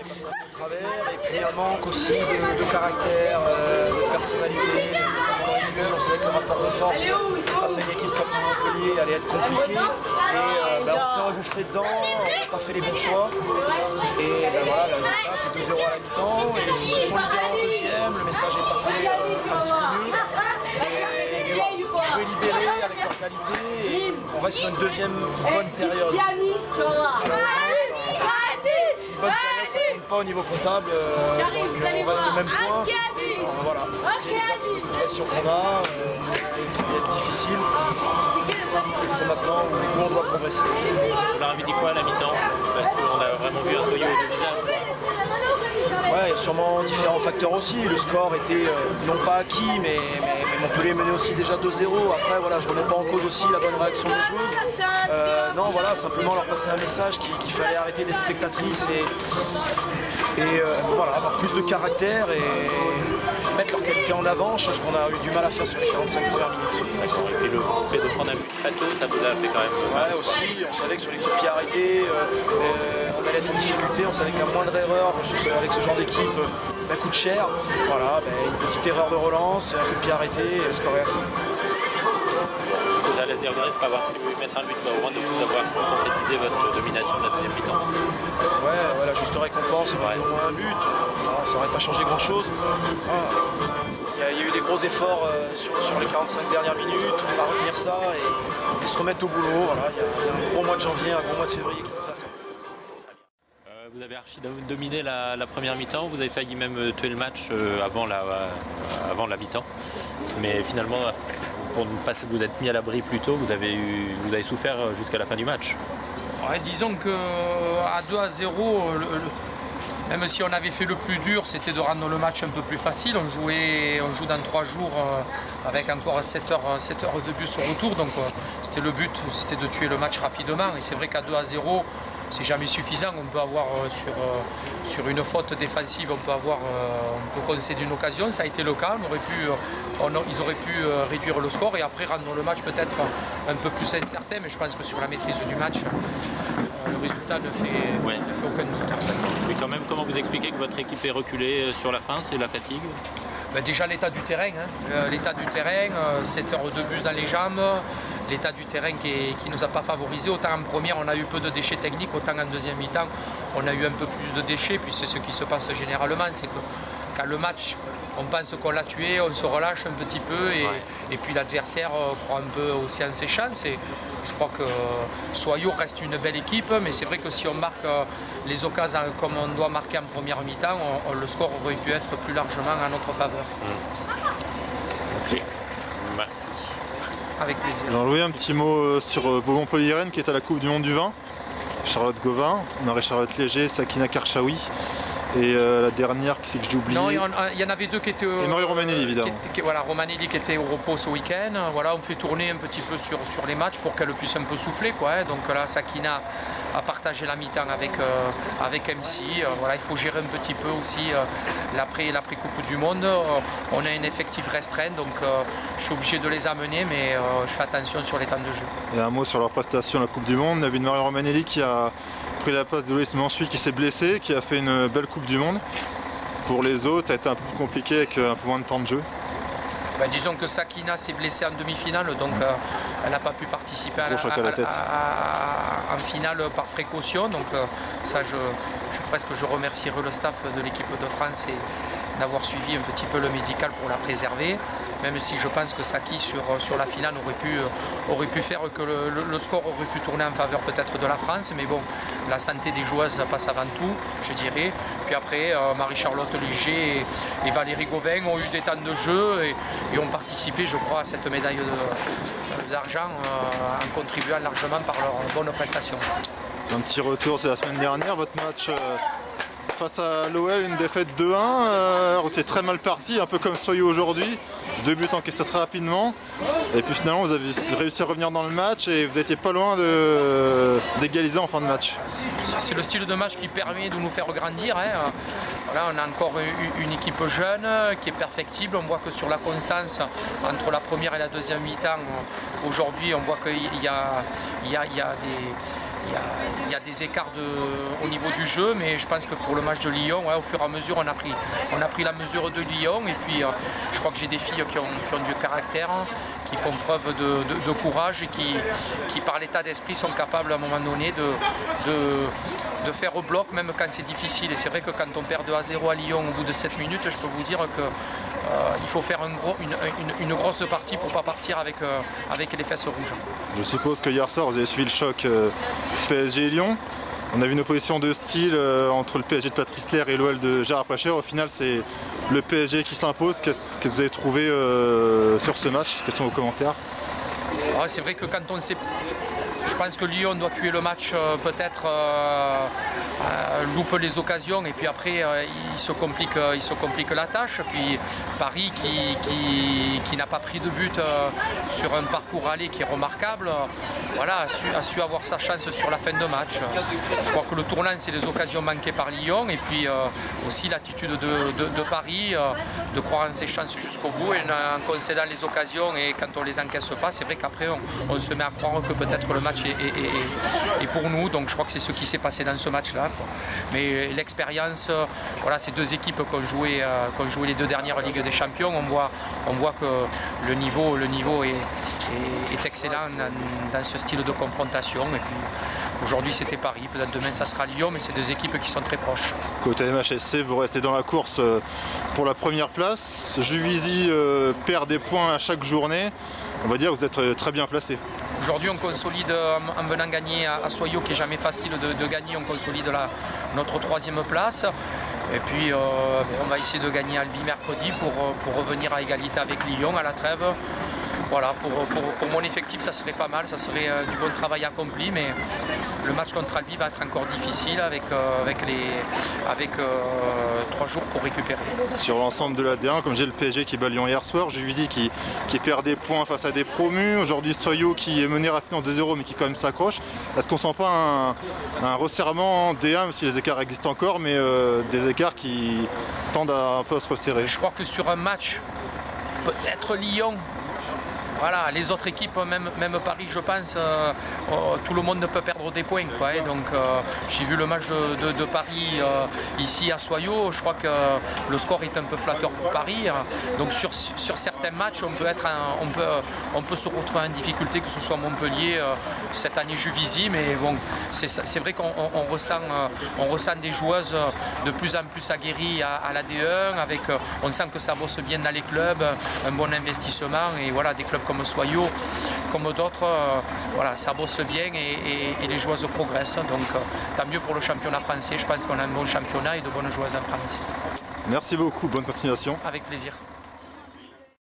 est passé un peu de travers, et puis un manque aussi de caractère, de personnalité. On savait que le rapport de force face à une équipe comme Montpellier allait être compliqué, et on s'est engouffré dedans, on n'a pas fait les bons choix, et voilà, le résultat c'est 2-0 à la mi-temps, et ils se sont libérés en deuxième, le message est passé un petit peu mieux, et voilà, jouer libéré avec leur qualité, et on reste sur une deuxième bonne période. Bonne période, ça ne compte pas au niveau comptable, donc on reste au même point. Voilà, c'est les progressions qu'on a, ça va être difficile. C'est maintenant où on doit progresser. Vous leur avez dit quoi à la mi-temps? Parce qu'on a vraiment vu un noyau de visage. Ouais, il y a sûrement différents facteurs aussi. Le score était non pas acquis, mais Montpellier menait aussi déjà 2-0. Après, voilà, je ne remets pas en cause aussi la bonne réaction des joueuses. Non, voilà, simplement leur passer un message qu'il fallait arrêter d'être spectatrice et voilà, avoir plus de caractère et mettre leur qualité en avant, chose qu'on a eu du mal à faire sur les 45 premières minutes. D'accord, et puis le fait de prendre un but très tôt, ça vous a fait quand même mal. Ouais, aussi, on savait que sur les coups de pied arrêtés, on allait être en difficulté, on savait qu'un moindre erreur avec ce genre d'équipe coûte cher. Voilà, une petite erreur de relance, un coup de pied arrêté, et le score est acquis. Vous allez dire de ne pas avoir pu mettre un but au rendez-vous, d'avoir concrétisé votre domination de la deuxième mi-temps. Ouais, la juste récompense, c'était au moins un but. Non, ça n'aurait pas changé grand-chose. Il y a eu des gros efforts sur les 45 dernières minutes. On va retenir ça et se remettre au boulot. Voilà, il y a un gros mois de janvier, un gros mois de février qui nous attend. Vous avez archi dominé la première mi-temps, vous avez failli même tuer le match avant la mi-temps. Mais finalement, pour vous êtes mis à l'abri plus tôt, vous avez souffert jusqu'à la fin du match. Ouais, disons qu'à 2-0, même si on avait fait le plus dur, c'était de rendre le match un peu plus facile. On joue dans 3 jours avec encore 7 heures de bus au retour. Donc c'était le but, c'était de tuer le match rapidement. Et c'est vrai qu'à 2-0, c'est jamais suffisant. On peut avoir sur une faute défensive, on peut concéder une occasion. Ça a été le cas. Ils auraient pu réduire le score et après rendre le match peut-être un peu plus incertain. Mais je pense que sur la maîtrise du match, le résultat ne fait aucun doute. Et quand même, comment vous expliquez que votre équipe est reculée sur la fin? C'est la fatigue? Déjà l'état du terrain, l'état du terrain, 7 heures de bus dans les jambes, l'état du terrain qui ne nous a pas favorisé. Autant en première on a eu peu de déchets techniques, autant en deuxième mi-temps on a eu un peu plus de déchets. Puis c'est ce qui se passe généralement, c'est que quand le match, on pense qu'on l'a tué, on se relâche un petit peu et puis l'adversaire croit un peu aussi en ses chances. Et je crois que Soyaux reste une belle équipe, mais c'est vrai que si on marque les occasions comme on doit marquer en première mi-temps, le score aurait pu être plus largement en notre faveur. Merci. Merci. Avec plaisir. Jean-Louis, un petit mot sur vos Montpelliéraines qui est à la Coupe du Monde du vin. Charlotte Gauvin, Marie-Charlotte Léger, Sakina Karchaoui. Et la dernière, qui c'est que j'ai oublié? Non, il y en avait 2 qui étaient... Et Marie Romanelli, évidemment. Voilà, Romanelli qui était au repos ce week-end. Voilà, on fait tourner un petit peu sur les matchs pour qu'elle puisse un peu souffler, quoi. Donc là, Sakina a partagé la mi-temps avec MC. Voilà, il faut gérer un petit peu aussi l'après-Coupe du Monde. On a un effectif restreint, donc je suis obligé de les amener, mais je fais attention sur les temps de jeu. Et un mot sur leur prestation à la Coupe du Monde. On a vu une Marie Romanelli qui a pris la place de Louis Mansuy qui s'est blessé, qui a fait une belle Coupe du Monde. Pour les autres, ça a été un peu plus compliqué avec un peu moins de temps de jeu. Disons que Sakina s'est blessée en demi-finale, donc elle n'a pas pu participer en finale par précaution. Donc ça, je remercierai le staff de l'équipe de France et d'avoir suivi un petit peu le médical pour la préserver. Même si je pense que Saki sur la finale aurait pu faire que le score aurait pu tourner en faveur peut-être de la France. Mais bon, la santé des joueuses passe avant tout, je dirais. Puis après, Marie-Charlotte Léger et Valérie Gauvin ont eu des temps de jeu et ont participé, je crois, à cette médaille d'argent en contribuant largement par leur bonne prestation. Un petit retour, c'est la semaine dernière, votre match face à l'OL, une défaite 2-1, c'est très mal parti, un peu comme Soyaux aujourd'hui, 2 buts encaissés très rapidement, et puis finalement vous avez réussi à revenir dans le match et vous n'étiez pas loin d'égaliser en fin de match. C'est le style de match qui permet de nous faire grandir. Voilà, on a encore une équipe jeune qui est perfectible, on voit que sur la constance entre la première et la deuxième mi-temps, aujourd'hui on voit qu'il y a il y a des écarts au niveau du jeu, mais je pense que pour le match de Lyon, ouais, au fur et à mesure, on a pris la mesure de Lyon. Et puis, je crois que j'ai des filles qui ont du caractère, qui font preuve de courage et qui par l'état d'esprit, sont capables à un moment donné de faire au bloc, même quand c'est difficile. Et c'est vrai que quand on perd 2-0 à Lyon au bout de 7 minutes, je peux vous dire que il faut faire une grosse partie pour ne pas partir avec les fesses rouges. Je suppose que hier soir, vous avez suivi le choc PSG et Lyon. On a vu une opposition de style entre le PSG de Patrice Lair et l'OL de Gérard Placher. Au final, c'est le PSG qui s'impose. Qu'est-ce que vous avez trouvé sur ce match? Quels sont vos commentaires? C'est vrai que quand on sait... Je pense que Lyon doit tuer le match, peut-être loupe les occasions et puis après il se complique la tâche. Puis Paris qui n'a pas pris de but sur un parcours aller qui est remarquable, voilà, a su avoir sa chance sur la fin de match. Je crois que le tournant, c'est les occasions manquées par Lyon et puis aussi l'attitude de Paris de croire en ses chances jusqu'au bout et en concédant les occasions, et quand on les encaisse pas, c'est vrai qu'après on se met à croire que peut-être le match est pour nous. Donc je crois que c'est ce qui s'est passé dans ce match-là. Mais l'expérience, voilà, ces deux équipes qui ont joué les deux dernières Ligues des Champions, on voit que le niveau est excellent dans ce style de confrontation. Et puis aujourd'hui c'était Paris, peut-être demain ça sera Lyon, mais c'est deux équipes qui sont très proches. Côté MHSC, vous restez dans la course pour la première place. Juvisy perd des points à chaque journée. On va dire que vous êtes très bien placé. Aujourd'hui, on consolide en venant gagner à Soyaux, qui n'est jamais facile de gagner. On consolide notre 3e place. Et puis, on va essayer de gagner Albi mercredi pour revenir à égalité avec Lyon à la trêve. Voilà, pour mon effectif, ça serait pas mal, ça serait du bon travail accompli, mais le match contre Albi va être encore difficile avec 3 jours pour récupérer. Sur l'ensemble de la D1, comme j'ai le PSG qui bat Lyon hier soir, Juvisy qui perd des points face à des promus, aujourd'hui Soyaux qui est mené rapidement 2-0 mais qui quand même s'accroche. Est-ce qu'on ne sent pas un resserrement en D1, même si les écarts existent encore, mais des écarts qui tendent à un peu à se resserrer? Je crois que sur un match, peut-être Lyon, voilà, les autres équipes, même Paris, je pense, tout le monde ne peut perdre des points, quoi, et donc j'ai vu le match de Paris ici à Soyaux. Je crois que le score est un peu flatteur pour Paris. Donc sur certains matchs, on peut se retrouver en difficulté, que ce soit Montpellier, cette année Juvisy, mais bon, c'est vrai qu'on ressent des joueuses de plus en plus aguerries à la D1, on sent que ça bosse bien dans les clubs, un bon investissement, et voilà, des clubs comme Soyaux, comme d'autres, voilà, ça bosse bien et les joueuses progressent. Donc tant mieux pour le championnat français. Je pense qu'on a un bon championnat et de bonnes joueuses en France. Merci beaucoup, bonne continuation. Avec plaisir.